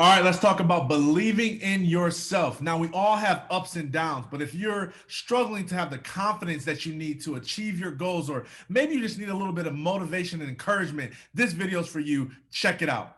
All right, let's talk about believing in yourself. Now, we all have ups and downs, but if you're struggling to have the confidence that you need to achieve your goals, or maybe you just need a little bit of motivation and encouragement, this video is for you. Check it out.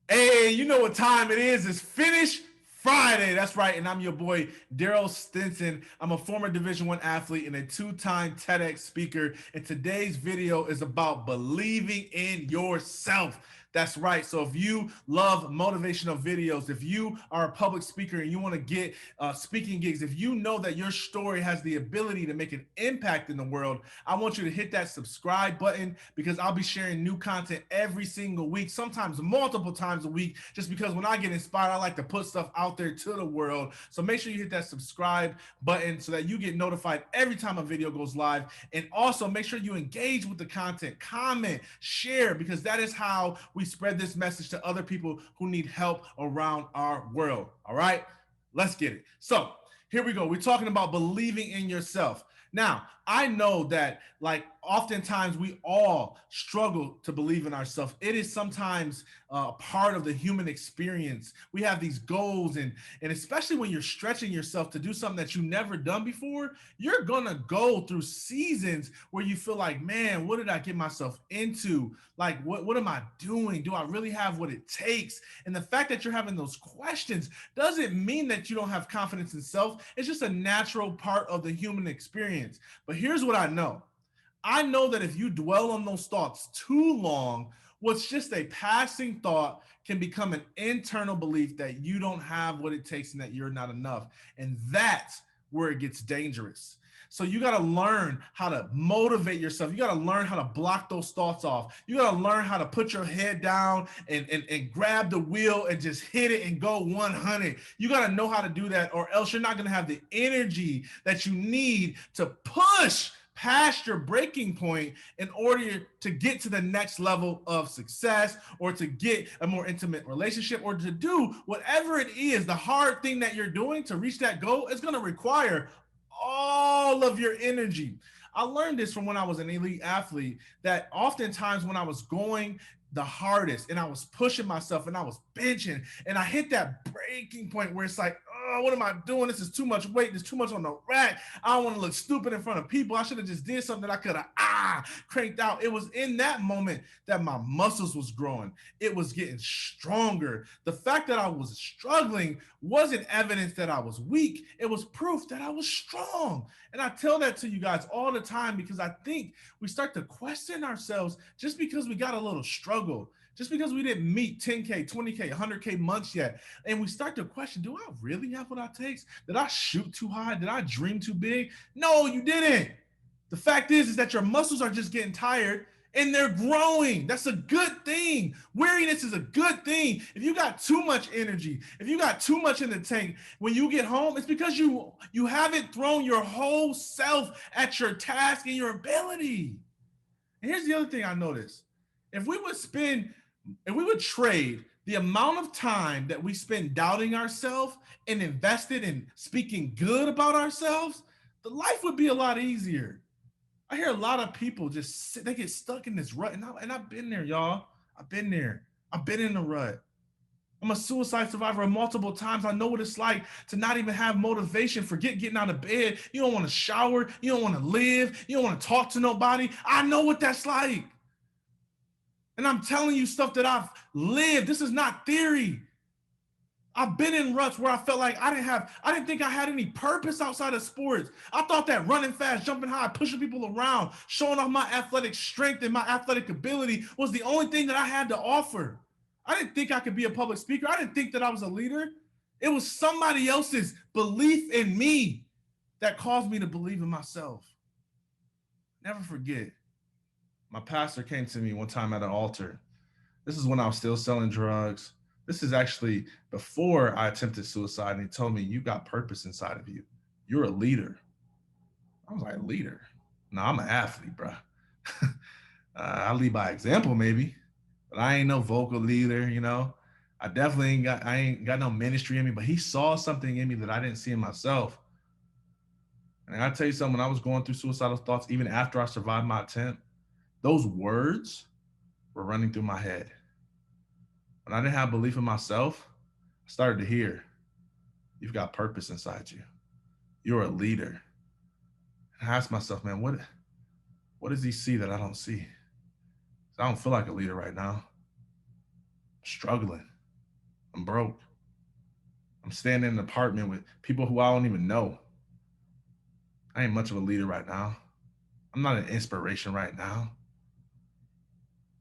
Hey, you know what time it is? It's Finish Friday. That's right. And I'm your boy, Darryll Stinson. I'm a former Division I athlete and a two-time TEDx speaker. And today's video is about believing in yourself. That's right. So if you love motivational videos, if you are a public speaker and you want to get speaking gigs, if you know that your story has the ability to make an impact in the world, I want you to hit that subscribe button because I'll be sharing new content every single week, sometimes multiple times a week, just because when I get inspired, I like to put stuff out there to the world. So make sure you hit that subscribe button so that you get notified every time a video goes live. And also make sure you engage with the content, comment, share, because that is how we spread this message to other people who need help around our world. All right, let's get it. So here we go. We're talking about believing in yourself. Now, I know that like oftentimes we all struggle to believe in ourselves. It is sometimes a part of the human experience. We have these goals and especially when you're stretching yourself to do something that you've never done before, you're gonna go through seasons where you feel like, man, what did I get myself into? Like, what am I doing? Do I really have what it takes? And the fact that you're having those questions doesn't mean that you don't have confidence in self. It's just a natural part of the human experience. But here's what I know. I know that if you dwell on those thoughts too long, what's just a passing thought can become an internal belief that you don't have what it takes and that you're not enough. And that's where it gets dangerous. So you got to learn how to motivate yourself. You got to learn how to block those thoughts off. You got to learn how to put your head down and grab the wheel and just hit it and go 100. You got to know how to do that, or else you're not going to have the energy that you need to push past your breaking point in order to get to the next level of success, or to get a more intimate relationship, or to do whatever it is. The hard thing that you're doing to reach that goal is going to require all of your energy. I learned this from when I was an elite athlete, that oftentimes when I was going the hardest and I was pushing myself and I was benching and I hit that breaking point where it's like, oh, what am I doing? This is too much weight. There's too much on the rack. I don't want to look stupid in front of people. I should have just did something that I could have cranked out. It was in that moment that my muscles was growing. It was getting stronger. The fact that I was struggling wasn't evidence that I was weak. It was proof that I was strong. And I tell that to you guys all the time because I think we start to question ourselves just because we got a little struggle, just because we didn't meet 10K, 20K, 100K months yet. And we start to question, do I really have what it takes? Did I shoot too high? Did I dream too big? No, you didn't. The fact is that your muscles are just getting tired and they're growing. That's a good thing. Weariness is a good thing. If you got too much energy, if you got too much in the tank, when you get home, it's because you haven't thrown your whole self at your task and your ability. And here's the other thing I noticed. If we would trade the amount of time that we spend doubting ourselves and invested in speaking good about ourselves, the life would be a lot easier. I hear a lot of people they get stuck in this rut. And I've been there, y'all. I've been there. I've been in the rut. I'm a suicide survivor multiple times. I know what it's like to not even have motivation. Forget getting out of bed. You don't want to shower. You don't want to live. You don't want to talk to nobody. I know what that's like. And I'm telling you stuff that I've lived. This is not theory. I've been in ruts where I felt like I didn't think I had any purpose outside of sports. I thought that running fast, jumping high, pushing people around, showing off my athletic strength and my athletic ability was the only thing that I had to offer. I didn't think I could be a public speaker. I didn't think that I was a leader. It was somebody else's belief in me that caused me to believe in myself. Never forget, my pastor came to me one time at an altar. This is when I was still selling drugs. This is actually before I attempted suicide. And he told me, you got purpose inside of you. You're a leader. I was like, leader? No, I'm an athlete, bro. I lead by example, maybe, but I ain't no vocal leader, you know. I ain't got no ministry in me, but he saw something in me that I didn't see in myself. And I tell you something, when I was going through suicidal thoughts, even after I survived my attempt, those words were running through my head. When I didn't have belief in myself, I started to hear, you've got purpose inside you. You're a leader. And I asked myself, man, what does he see that I don't see? I don't feel like a leader right now. I'm struggling. I'm broke. I'm standing in an apartment with people who I don't even know. I ain't much of a leader right now. I'm not an inspiration right now.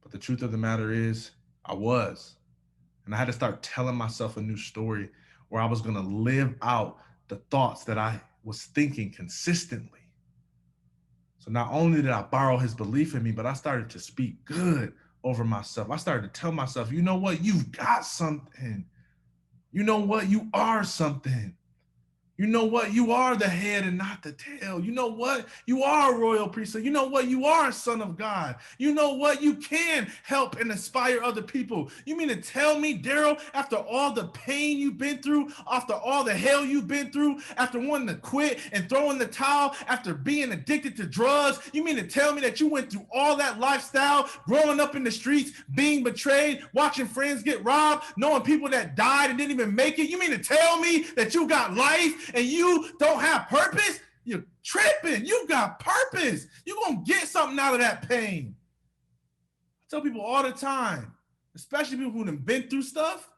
But the truth of the matter is, I was. And I had to start telling myself a new story where I was going to live out the thoughts that I was thinking consistently. So not only did I borrow his belief in me, but I started to speak good over myself. I started to tell myself, you know what? You've got something. You know what? You are something. You know what? You are the head and not the tail. You know what? You are a royal priesthood. You know what? You are a son of God. You know what? You can help and inspire other people. You mean to tell me, Darryll, after all the pain you've been through, after all the hell you've been through, after wanting to quit and throwing the towel, after being addicted to drugs, you mean to tell me that you went through all that lifestyle, growing up in the streets, being betrayed, watching friends get robbed, knowing people that died and didn't even make it? You mean to tell me that you got life and you don't have purpose? You're tripping. You got purpose. You're going to get something out of that pain. I tell people all the time, especially people who have been through stuff,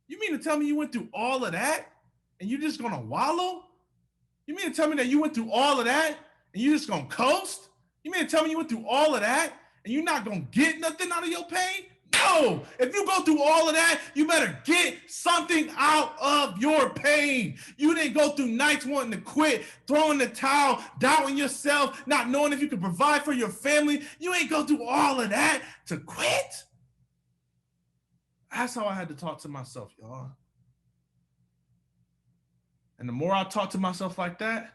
you mean to tell me you went through all of that and you're just going to wallow? You mean to tell me that you went through all of that and you're just going to coast? You mean to tell me you went through all of that and you're not going to get nothing out of your pain? No, if you go through all of that, you better get something out of your pain. You didn't go through nights wanting to quit, throwing the towel, doubting yourself, not knowing if you could provide for your family. You ain't go through all of that to quit. That's how I had to talk to myself, y'all. And the more I talked to myself like that,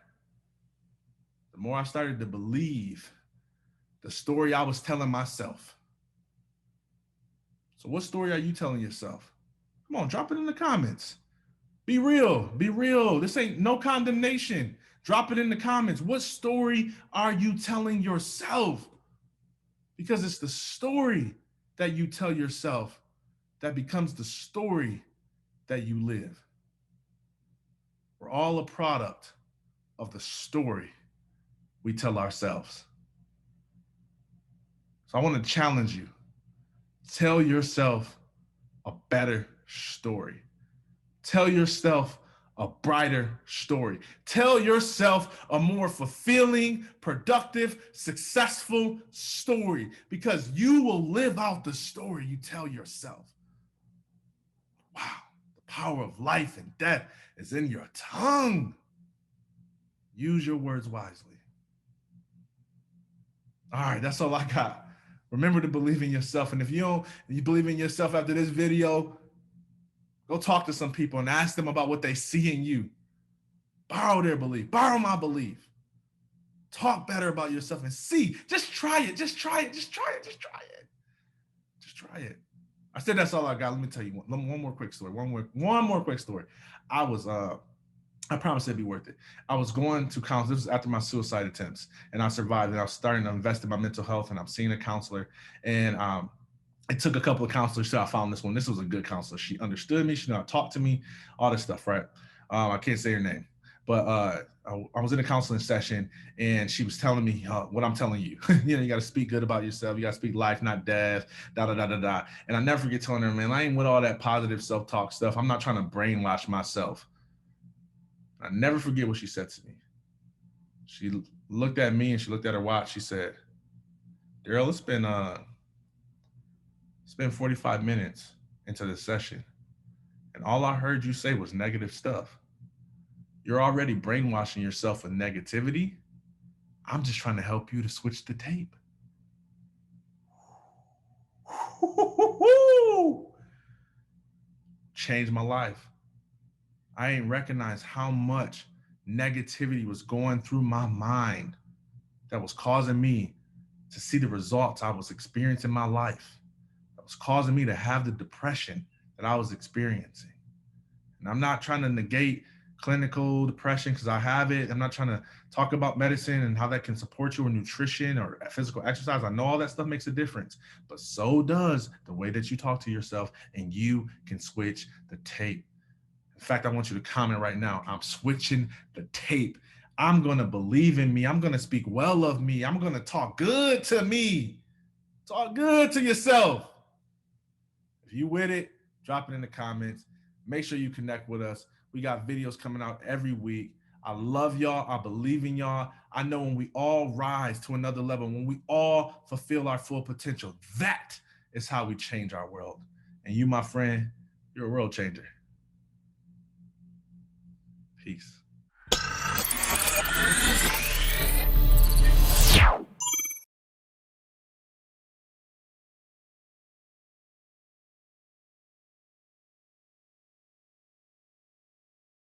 the more I started to believe the story I was telling myself. So what story are you telling yourself? Come on, drop it in the comments. Be real, be real. This ain't no condemnation. Drop it in the comments. What story are you telling yourself? Because it's the story that you tell yourself that becomes the story that you live. We're all a product of the story we tell ourselves. So I want to challenge you. Tell yourself a better story. Tell yourself a brighter story. Tell yourself a more fulfilling, productive, successful story, because you will live out the story you tell yourself. Wow, the power of life and death is in your tongue. Use your words wisely. All right, that's all I got. Remember to believe in yourself. And if you believe in yourself after this video, go talk to some people and ask them about what they see in you. Borrow their belief. Borrow my belief. Talk better about yourself and see. Just try it. Just try it. Just try it. Just try it. Just try it. I said that's all I got. Let me tell you one more quick story. One more quick story. I promise it'd be worth it. I was going to counseling. This was after my suicide attempts, and I survived. And I was starting to invest in my mental health, and I'm seeing a counselor. And it took a couple of counselors till I found this one. This was a good counselor. She understood me. She knew how to talk to me, all this stuff, right? I can't say her name, but I was in a counseling session, and she was telling me what I'm telling you. You got to speak good about yourself. You got to speak life, not death, da, da, da, da, da. And I never forget telling her, man, I ain't with all that positive self-talk stuff. I'm not trying to brainwash myself. I never forget what she said to me. She looked at me and she looked at her watch. She said, Darryll, it's been 45 minutes into the session, and all I heard you say was negative stuff. You're already brainwashing yourself with negativity. I'm just trying to help you to switch the tape. Changed my life. I ain't recognized how much negativity was going through my mind that was causing me to see the results I was experiencing in my life, that was causing me to have the depression that I was experiencing. And I'm not trying to negate clinical depression, because I have it. I'm not trying to talk about medicine and how that can support you, or nutrition or physical exercise. I know all that stuff makes a difference, but so does the way that you talk to yourself, and you can switch the tape. In fact, I want you to comment right now. I'm switching the tape. I'm going to believe in me. I'm going to speak well of me. I'm going to talk good to me. Talk good to yourself. If you with it, drop it in the comments. Make sure you connect with us. We got videos coming out every week. I love y'all. I believe in y'all. I know when we all rise to another level, when we all fulfill our full potential, that is how we change our world. And you, my friend, you're a world changer. Peace.